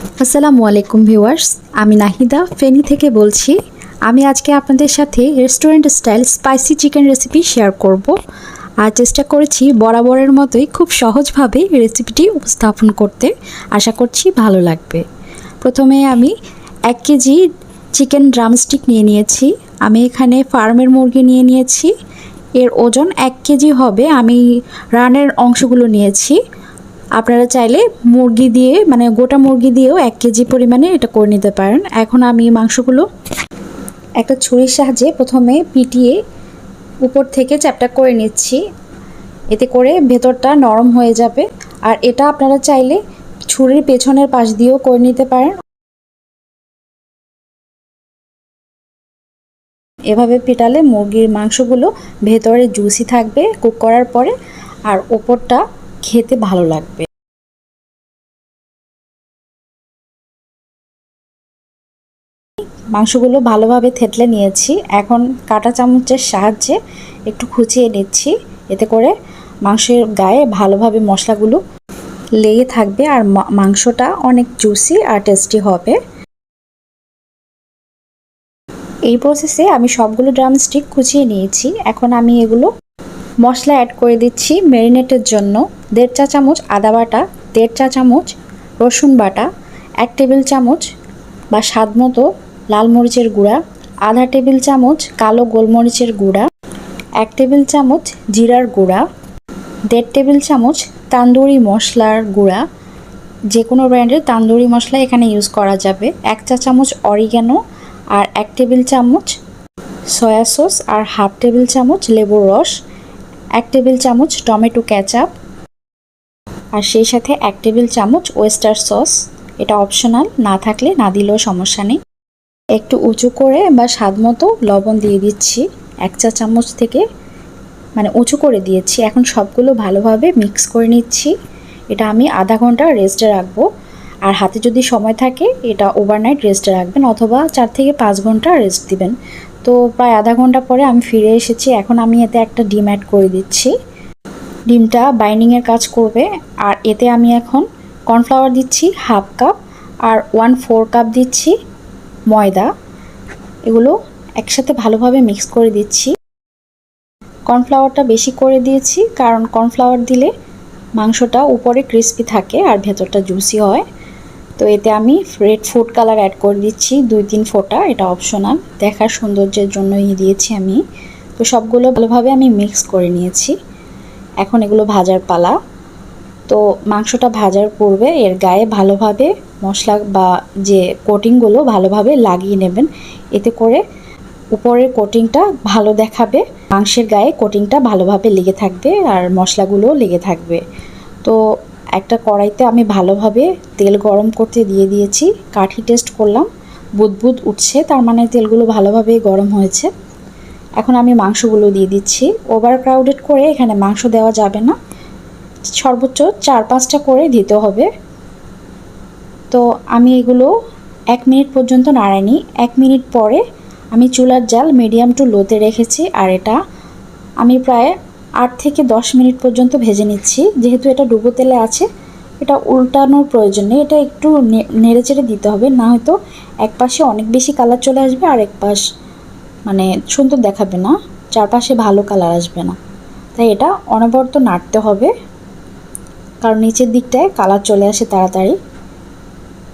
আসসালামু আলাইকুম ভিউয়ার্স, আমি নাহিদা ফেনী থেকে বলছি। আমি আজকে আপনাদের সাথে restaurant style spicy chicken recipe share করব। আর চেষ্টা করেছি বরাবরের মতোই খুব সহজভাবে রেসিপিটি উপস্থাপন করতে। আশা করছি ভালো লাগবে। প্রথমে আমি 1 কেজি চিকেন ড্রামস্টিক নিয়ে নিয়েছি। আমি এখানে ফার্মের মুরগি নিয়ে নিয়েছি। এর ওজন 1 কেজি হবে। আমি রানের অংশগুলো নিয়েছি। আপনারা চাইলে মুরগি দিয়ে গোটা মুরগি দিয়েও 1 কেজি পরিমাণে এটা করে নিতে পারেন। এখন আমি মাংসগুলো একটা ছুরির সাহায্যে প্রথমে পিটিয়ে উপর থেকে চ্যাপটা করে নিচ্ছি। এতে করে ভেতরটা নরম হয়ে যাবে। আর এটা আপনারা চাইলে ছুরির পেছনের পাশ দিয়েও করে নিতে পারেন। এভাবে পেটালে মুরগির মাংসগুলো ভেতরে জুসি থাকবে কুক করার পরে, আর ওপরটা খেতে ভালো লাগবে। মাংসগুলো ভালোভাবে থেতলে নিয়েছি। এখন কাঁটা চামচের সাহায্যে একটু খুঁচিয়ে নিচ্ছি। এতে করে মাংসের গায়ে ভালোভাবে মশলাগুলো লেগে থাকবে আর মাংসটা অনেক জুসি আর টেস্টি হবে। এই প্রসেসে আমি সবগুলো ড্রামস্টিক কুচিয়ে নিয়েছি। এখন আমি এগুলো মশলা অ্যাড করে দিচ্ছি। ম্যারিনেটের জন্য 1.5 চা চামচ আদা বাটা, 1.5 চা চামচ রসুন বাটা, 1 টেবিল চামচ বা স্বাদ মতো লাল মরিচের গুঁড়া, আধা টেবিল চামচ কালো গোলমরিচের গুঁড়া, 1 টেবিল চামচ জিরার গুঁড়া, 1.5 টেবিল চামচ তান্দুরি মশলার গুঁড়া। যে কোনো ব্র্যান্ডের তান্দুরি মশলা এখানে ইউজ করা যাবে। 1 চা চামচ অরিগ্যানো আর 1 টেবিল চামচ সয়া সস আর হাফ টেবিল চামচ লেবুর রস, 1 টেবিল চামচ টমেটো কেচাপ আর সেই সাথে 1 টেবিল চামচ ওয়েস্টার সস। এটা অপশনাল, না থাকলে না দিলেও সমস্যা নেই। একটু উঁচু করে বা স্বাদ মতো লবণ দিয়ে দিচ্ছি। 1 চা চামচ থেকে উঁচু করে দিয়েছি। এখন সবগুলো ভালোভাবে মিক্স করে নিচ্ছি। এটা আমি আধা ঘন্টা রেস্টে রাখবো। আর হাতে যদি সময় থাকে এটা ওভারনাইট রেস্টে রাখবেন, অথবা 4 থেকে 5 ঘন্টা রেস্ট দিবেন। তো প্রায় আধা ঘন্টা পরে আমি ফিরে এসেছি। এখন আমি এতে একটা ডিম অ্যাড করে দিচ্ছি। ডিমটা বাইন্ডিংয়ের কাজ করবে। আর এতে আমি এখন কর্নফ্লাওয়ার দিচ্ছি হাফ কাপ আর 1/4 কাপ দিচ্ছি ময়দা। এগুলো একসাথে ভালোভাবে মিক্স করে দিচ্ছি। কর্নফ্লাওয়ারটা বেশি করে দিয়েছি কারণ কর্নফ্লাওয়ার দিলে মাংসটা উপরে ক্রিস্পি থাকে আর ভেতরটা জুসি হয়। তো এতে আমি রেড ফুড কালার অ্যাড করে দিচ্ছি 2-3 ফোঁটা। এটা অপশনাল, দেখার সৌন্দর্যের জন্যই দিয়েছি আমি। তো সবগুলো ভালোভাবে আমি মিক্স করে নিয়েছি। এখন এগুলো ভাজার পালা। তো মাংসটা ভাজার পূর্বে এর গায়ে ভালোভাবে মশলা বা যে কোটিংগুলো ভালোভাবে লাগিয়ে নেবেন। এতে করে উপরের কোটিংটা ভালো দেখাবে, মাংসের গায়ে কোটিংটা ভালোভাবে লেগে থাকবে আর মশলাগুলোও লেগে থাকবে। তো একটা কড়াইতে আমি ভালোভাবে তেল গরম করতে দিয়ে দিয়েছি। কাঠি টেস্ট করলাম, বুদবুদ উঠছে, তার মানে তেলগুলো ভালোভাবে গরম হয়েছে। এখন আমি মাংসগুলো দিয়ে দিচ্ছি। ওভার ক্রাউডেড করে এখানে মাংস দেওয়া যাবে না, সর্বোচ্চ 4-5টা করে দিতে হবে। তো আমি এগুলো 1 মিনিট পর্যন্ত নাড়াইনি। 1 মিনিট পরে আমি চুলার জাল মিডিয়াম টু লোতে রেখেছি। আর এটা আমি প্রায় 8 থেকে 10 মিনিট পর্যন্ত ভেজে নিচ্ছি। যেহেতু এটা ডুবো তেলে আছে, এটা উল্টানোর প্রয়োজন নেই। এটা একটু নেড়েচেড়ে দিতে হবে, না হয়তো এক পাশে অনেক বেশি কালার চলে আসবে আর এক পাশ সুন্দর দেখাবে না, চারপাশে ভালো কালার আসবে না। তাই এটা অনবরত নাড়তে হবে, কারণ নিচের দিকটায় কালার চলে আসে তাড়াতাড়ি।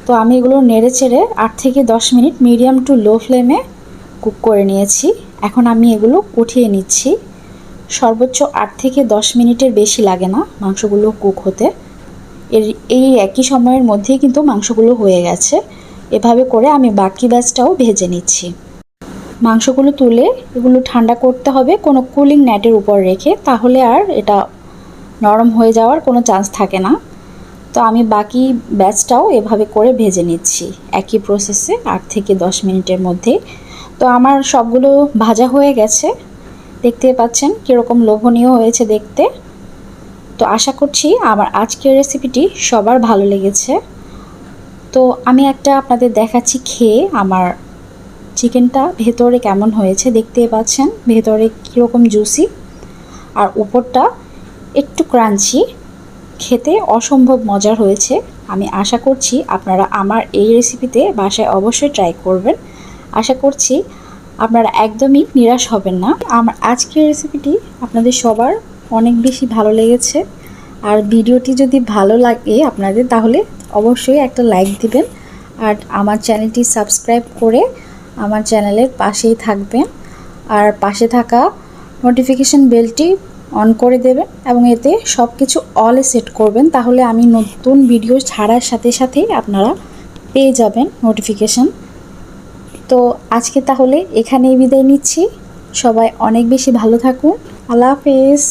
তো আমি এগুলো নেড়েচেড়ে 8 থেকে 10 মিনিট মিডিয়াম টু লো ফ্লেমে কুক করে নিয়েছি। এখন আমি এগুলো উঠিয়ে নিচ্ছি। সর্বোচ্চ 8 থেকে 10 মিনিটের বেশি লাগে না মাংসগুলো কুক হতে। এই একই সময়ের মধ্যেই কিন্তু মাংসগুলো হয়ে গেছে। এভাবে করে আমি বাকি ব্যাচটাও ভেজে নিচ্ছি। মাংসগুলো তুলে এগুলো ঠান্ডা করতে হবে কোনো কুলিং নেটের উপর রেখে, তাহলে আর এটা নরম হয়ে যাওয়ার কোনো চান্স থাকে না। তো আমি বাকি ব্যাচটাও এভাবে করে ভেজে নিচ্ছি একই প্রসেসে 8 থেকে 10 মিনিটের মধ্যে। তো আমার সবগুলো ভাজা হয়ে গেছে, দেখতে পাচ্ছেন কীরকম লোভনীয় হয়েছে দেখতে। তো আশা করছি আমার আজকের রেসিপিটি সবার ভালো লেগেছে। তো আমি একটা আপনাদের দেখাচ্ছি খেয়ে আমার চিকেনটা ভেতরে কেমন হয়েছে। দেখতে পাচ্ছেন ভেতরে কীরকম জুসি আর উপরটা একটু ক্রাঞ্চি। খেতে অসম্ভব মজার হয়েছে। আমি আশা করছি আপনারা আমার এই রেসিপিতে বাসায় অবশ্যই ট্রাই করবেন। আশা করছি আপনারা একদমই নিরাশ হবেন না। আমার আজকের রেসিপিটি আপনাদের সবার অনেক বেশি ভালো লেগেছে। আর ভিডিওটি যদি ভালো লাগে আপনাদের, তাহলে অবশ্যই একটা লাইক দিবেন আর আমার চ্যানেলটি সাবস্ক্রাইব করে আমার চ্যানেলের পাশেই থাকবেন। আর পাশে থাকা নোটিফিকেশন বেলটি অন করে দেবেন এবং এতে সব কিছু অলে সেট করবেন, তাহলে আমি নতুন ভিডিও ছাড়ার সাথে সাথেই আপনারা পেয়ে যাবেন নোটিফিকেশন। তো আজকে তাহলে এখানেই বিদায় নিচ্ছি। সবাই অনেক বেশি ভালো থাকুন। আল্লাহ হাফেজ।